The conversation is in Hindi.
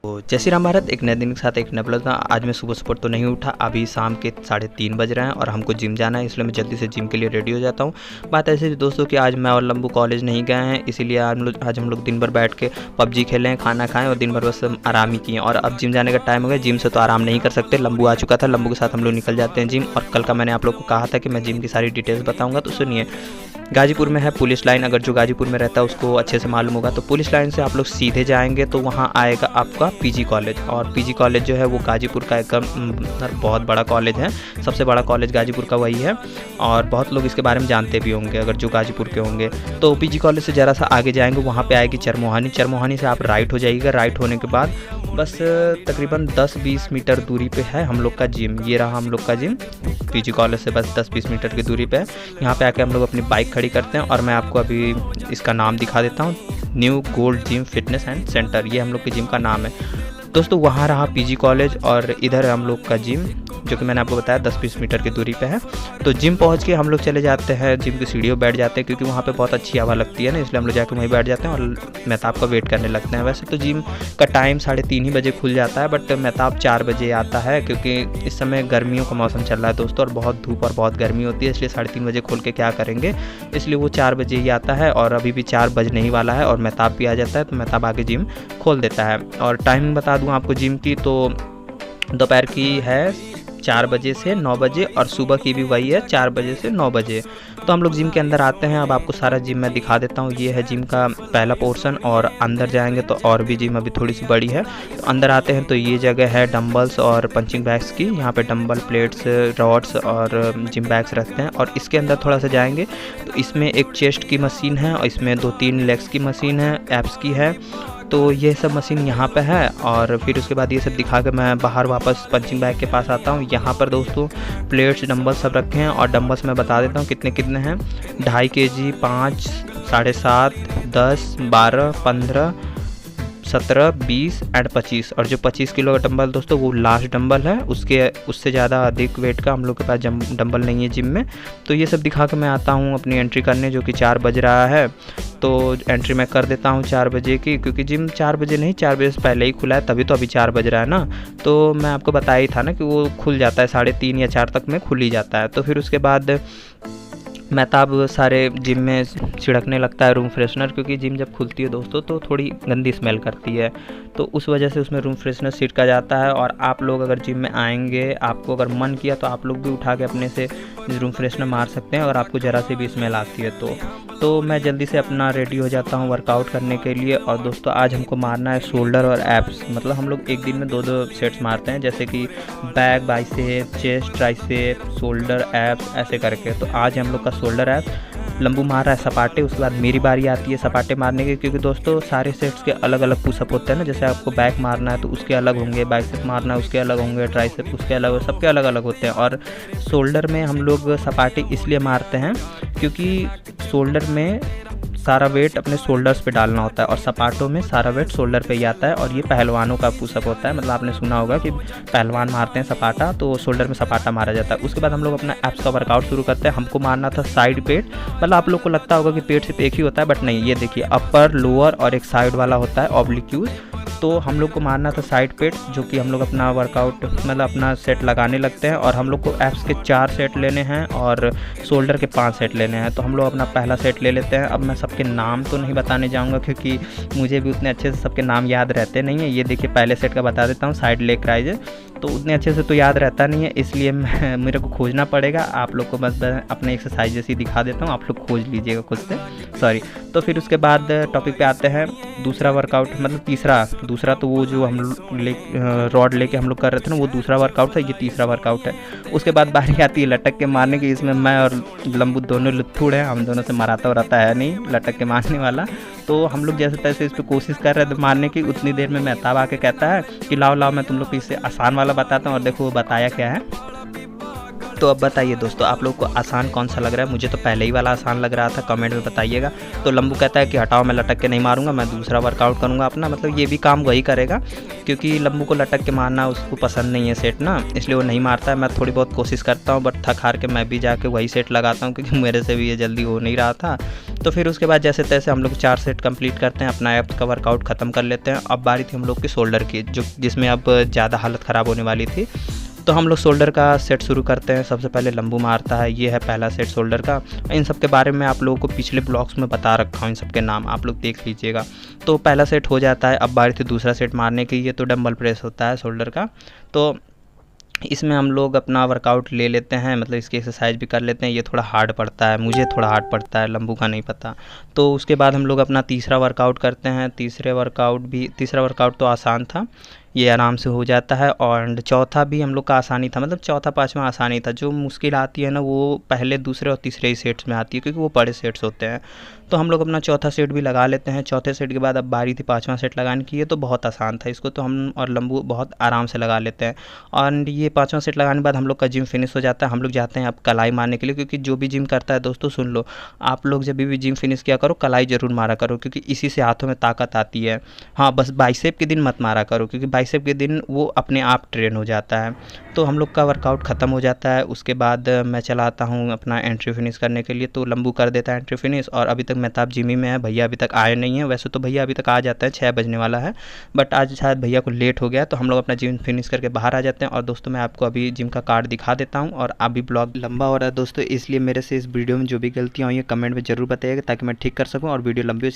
तो जय श्री राम भारत, एक नए दिन के साथ एक नए ब्लॉग। आज मैं सुबह सुबह तो नहीं उठा, अभी शाम के 3:30 बज रहे हैं और हमको जिम जाना है, इसलिए मैं जल्दी से जिम के लिए रेडी हो जाता हूँ। बात ऐसी थी दोस्तों कि आज मैं और लंबू कॉलेज नहीं गए हैं, इसीलिए आज हम लोग दिन भर बैठ के पबजी खेलें, खाना खाएं और दिन भर बस आराम ही किए। और अब जिम जाने का टाइम हो गया, जिम से तो आराम नहीं कर सकते। लंबू आ चुका था, लंबू के साथ हम लोग निकल जाते हैं जिम। और कल का मैंने आप लोग को कहा था कि मैं जिम की सारी डिटेल्स बताऊँगा, तो सुनिए। गाजीपुर में है पुलिस लाइन, अगर जो गाजीपुर में रहता है उसको अच्छे से मालूम होगा। तो पुलिस लाइन से आप लोग सीधे जाएंगे तो वहाँ आएगा आपका पीजी कॉलेज। और पीजी कॉलेज जो है वो गाजीपुर का एकदम बहुत बड़ा कॉलेज है, सबसे बड़ा कॉलेज गाजीपुर का वही है। और बहुत लोग इसके बारे में जानते भी होंगे अगर जो गाजीपुर के होंगे। तो पीजी कॉलेज से ज़रा सा आगे जाएंगे, वहाँ पे आएगी चरमोहानी। चरमोहानी से आप राइट हो जाइएगा। राइट होने के बाद बस तकरीबन 10-20 मीटर दूरी पे है हम लोग का जिम। ये रहा हम लोग का जिम, पीजी कॉलेज से बस 10-20 मीटर की दूरी पे है। यहाँ पे आके हम लोग अपनी बाइक खड़ी करते हैं और मैं आपको अभी इसका नाम दिखा देता हूँ, new gold gym fitness and centre, ये हम लोग के जिम का नाम है दोस्तों। वहाँ रहा पीजी कॉलेज और इधर है हम लोग का जिम, जो कि मैंने आपको बताया 10-20 मीटर की दूरी पे है। तो जिम पहुँच के हम लोग चले जाते हैं जिम की सीढ़ियों बैठ जाते हैं, क्योंकि वहाँ पे बहुत अच्छी हवा लगती है ना, इसलिए हम लोग जाके वहीं बैठ जाते हैं और मेहताब का वेट करने लगते हैं। वैसे तो जिम का टाइम 3:30 ही बजे खुल जाता है, बट मेहताब 4 बजे आता है, क्योंकि इस समय गर्मियों का मौसम चल रहा है दोस्तों और बहुत धूप और बहुत गर्मी होती है, इसलिए 3:30 बजे खोल के क्या करेंगे, इसलिए वो 4 बजे ही आता है। और अभी भी 4 बजने ही वाला है और मेहताब भी आ जाता है, तो मेहताब आके जिम खोल देता है। और टाइमिंग बता दूँ आपको जिम की, तो दोपहर की है 4 बजे से 9 बजे और सुबह की भी वही है 4 बजे से 9 बजे। तो हम लोग जिम के अंदर आते हैं। अब आपको सारा जिम मैं दिखा देता हूँ। ये है जिम का पहला पोर्शन और अंदर जाएंगे तो और भी जिम अभी थोड़ी सी बड़ी है। तो अंदर आते हैं तो ये जगह है डंबल्स और पंचिंग बैग्स की। यहाँ पे डंबल, प्लेट्स, रॉड्स और जिम बैग्स रखते हैं। और इसके अंदर थोड़ा सा जाएंगे तो इसमें एक चेस्ट की मशीन है और इसमें 2-3 लेग्स की मशीन है, एप्स की है। तो ये सब मशीन यहाँ पे है। और फिर उसके बाद ये सब दिखा के मैं बाहर वापस पंचिंग बैग के पास आता हूँ। यहाँ पर दोस्तों प्लेट्स, डंबल्स सब रखे हैं और डंबल्स मैं बता देता हूँ कितने कितने हैं। 2.5 kg, 5, 7.5, 10, 12, 15, 17, 20 एंड 25। और जो 25 किलो का डंबल दोस्तों वो लास्ट डंबल है, उससे ज़्यादा अधिक वेट का हम लोग के पास डंबल नहीं है जिम में। तो ये सब दिखा के मैं आता हूँ अपनी एंट्री करने, जो कि 4 बज रहा है। तो एंट्री मैं कर देता हूँ 4 बजे की, क्योंकि जिम 4 बजे नहीं 4 बजे से पहले ही खुला है, तभी तो अभी 4 बज रहा है ना। तो मैं आपको बताया ही था ना कि वो खुल जाता है 3:30 या 4 तक में खुल ही जाता है। तो फिर उसके बाद मेहताब सारे जिम में छिड़कने लगता है रूम फ्रेशनर, क्योंकि जिम जब खुलती है दोस्तों तो थोड़ी गंदी स्मेल करती है, तो उस वजह से उसमें रूम फ्रेशनर छिड़का जाता है। और आप लोग अगर जिम में आएंगे, आपको अगर मन किया तो आप लोग भी उठा के अपने से रूम फ्रेशनर मार सकते हैं, और आपको ज़रा से भी स्मेल आती है तो मैं जल्दी से अपना रेडी हो जाता हूँ वर्कआउट करने के लिए। और दोस्तों आज हमको मारना है शोल्डर और एब्स, मतलब हम लोग एक दिन में 2-2 सेट्स मारते हैं, जैसे कि back, bicep, chest, tricep, shoulder, abs ऐसे करके। तो आज हम लोग का शोल्डर एब्स, लंबू मार रहा है सपाटे, उसके बाद मेरी बारी आती है सपाटे मारने की, क्योंकि दोस्तों सारे सेट्स के अलग अलग पुशअप होते हैं ना। जैसे आपको बैक मारना है तो उसके अलग होंगे, बाइसेप मारना है उसके अलग होंगे, ट्राइसेप उसके अलग, सबके अलग अलग होते हैं। और शोल्डर में हम लोग सपाटे इसलिए मारते हैं क्योंकि शोल्डर में सारा वेट अपने शोल्डर्स पे डालना होता है और सपाटों में सारा वेट शोल्डर पे ही आता है। और ये पहलवानों का पुशअप होता है, मतलब आपने सुना होगा कि पहलवान मारते हैं सपाटा, तो शोल्डर में सपाटा मारा जाता है। उसके बाद हम लोग अपना एब्स का वर्कआउट शुरू करते हैं। हमको मारना था साइड पेट, मतलब आप लोग को लगता होगा कि पेट सिर्फ एक ही होता है, बट नहीं, ये देखिए अपर, लोअर और एक साइड वाला होता है ऑब्लिक्यूज। तो हम लोग को मारना था साइड पेट, जो कि हम लोग अपना वर्कआउट मतलब अपना सेट लगाने लगते हैं। और हम लोग को एब्स के 4 सेट लेने हैं और शोल्डर के 5 सेट लेने हैं। तो हम लोग अपना पहला सेट ले लेते हैं। अब मैं सबके नाम तो नहीं बताने जाऊंगा, क्योंकि मुझे भी उतने अच्छे से सबके नाम याद रहते नहीं है। ये देखिए पहले सेट का बता देता हूँ, साइड लेग राइज, तो उतने अच्छे से तो याद रहता नहीं है, इसलिए मेरे को खोजना पड़ेगा। आप लोग को बस अपने एक्सरसाइज जैसी दिखा देता हूँ, आप लोग खोज लीजिएगा खुद से, सॉरी। तो फिर उसके बाद टॉपिक पे आते हैं दूसरा वर्कआउट, मतलब दूसरा तो वो जो हम रॉड लेके हम लोग कर रहे थे ना, वो दूसरा वर्कआउट था, ये तीसरा वर्कआउट है। उसके बाद बारी आती है लटक के मारने की। इसमें मैं और लंबू दोनों लुत्थुड़ हैं, हम दोनों से मराता वराता है नहीं लटक के मारने वाला। तो हम लोग जैसे तैसे इस पर कोशिश कर रहे थे मारने की। उतनी देर में मेहताब आके कहता है कि लाओ मैं तुम लोग को इससे आसान वाला बताता हूँ। और देखो वो बताया क्या है, तो अब बताइए दोस्तों, आप लोग को आसान कौन सा लग रहा है? मुझे तो पहले ही वाला आसान लग रहा था, कमेंट में बताइएगा। तो लंबू कहता है कि हटाओ, मैं लटक के नहीं मारूंगा, मैं दूसरा वर्कआउट करूंगा अपना। मतलब ये भी काम वही करेगा, क्योंकि लंबू को लटक के मारना उसको पसंद नहीं है सेट ना, इसलिए वो नहीं मारता है। मैं थोड़ी बहुत कोशिश करता हूँ, बट थक हार के मैं भी जाके वही सेट लगाता हूँ, क्योंकि मेरे से भी ये जल्दी हो नहीं रहा था। तो फिर उसके बाद जैसे तैसे हम लोग 4 सेट कंप्लीट करते हैं, अपना एब्स का वर्कआउट ख़त्म कर लेते हैं। अब बारी थी हम लोग की शोल्डर की, जिसमें अब ज़्यादा हालत ख़राब होने वाली थी। तो हम लोग शोल्डर का सेट शुरू करते हैं। सबसे पहले लंबू मारता है, ये है पहला सेट शोल्डर का। इन सब के बारे में आप लोगों को पिछले ब्लॉग्स में बता रखा हूँ, इन सब के नाम आप लोग देख लीजिएगा। तो पहला सेट हो जाता है। अब बारी थी दूसरा सेट मारने की। ये तो डंबल प्रेस होता है शोल्डर का। तो इसमें हम लोग अपना वर्कआउट ले लेते हैं, मतलब इसकी एक्सरसाइज भी कर लेते हैं। ये थोड़ा हार्ड पड़ता है, मुझे थोड़ा हार्ड पड़ता है, लंबू का नहीं पता। तो उसके बाद हम लोग अपना तीसरा वर्कआउट करते हैं। तीसरा वर्कआउट तो आसान था, ये आराम से हो जाता है। और चौथा भी हम लोग का आसानी था, मतलब चौथा पाँचवा आसानी था। जो मुश्किल आती है ना, वो पहले दूसरे और तीसरे ही सेट्स में आती है, क्योंकि वो बड़े सेट्स होते हैं। तो हम लोग अपना चौथा सेट भी लगा लेते हैं। चौथे सेट के बाद अब बारी थी पाँचवा सेट लगाने की। ये तो बहुत आसान था, इसको तो हम और लंबू बहुत आराम से लगा लेते हैं। और ये पाँचवा सेट लगाने के बाद हम लोग का जिम फिनिश हो जाता है। हम लोग जाते हैं अब कलाई मारने के लिए, क्योंकि जो भी जिम करता है दोस्तों सुन लो, आप लोग जब भी जिम फिनिश किया करो कलाई ज़रूर मारा करो, क्योंकि इसी से हाथों में ताकत आती है। हाँ, बस बाइसेप के दिन मत मारा करो, क्योंकि बाइसेप के दिन वो अपने आप ट्रेन हो जाता है। तो हम लोग का वर्कआउट ख़त्म हो जाता है। उसके बाद मैं चला आता हूँ अपना एंट्री फिनिश करने के लिए। तो लंबू कर देता है एंट्री फिनिश। और अभी तक मेहताब जिम ही में है, भैया अभी तक आए नहीं हैं। वैसे तो भैया अभी तक आ जाते हैं, 6 बजने वाला है, बट आज शायद भैया को लेट हो गया। तो हम लोग अपना जिम फिनिश करके बाहर आ जाते हैं। और दोस्तों मैं आपको अभी जिम का कार्ड दिखा देता हूँ। और अभी ब्लॉग लंबा हो रहा है दोस्तों, इसलिए मेरे से इस वीडियो में जो भी गलतियाँ हुई हैं कमेंट में ज़रूर बताइएगा, ताकि मैं ठीक कर सकूँ और वीडियो लंबी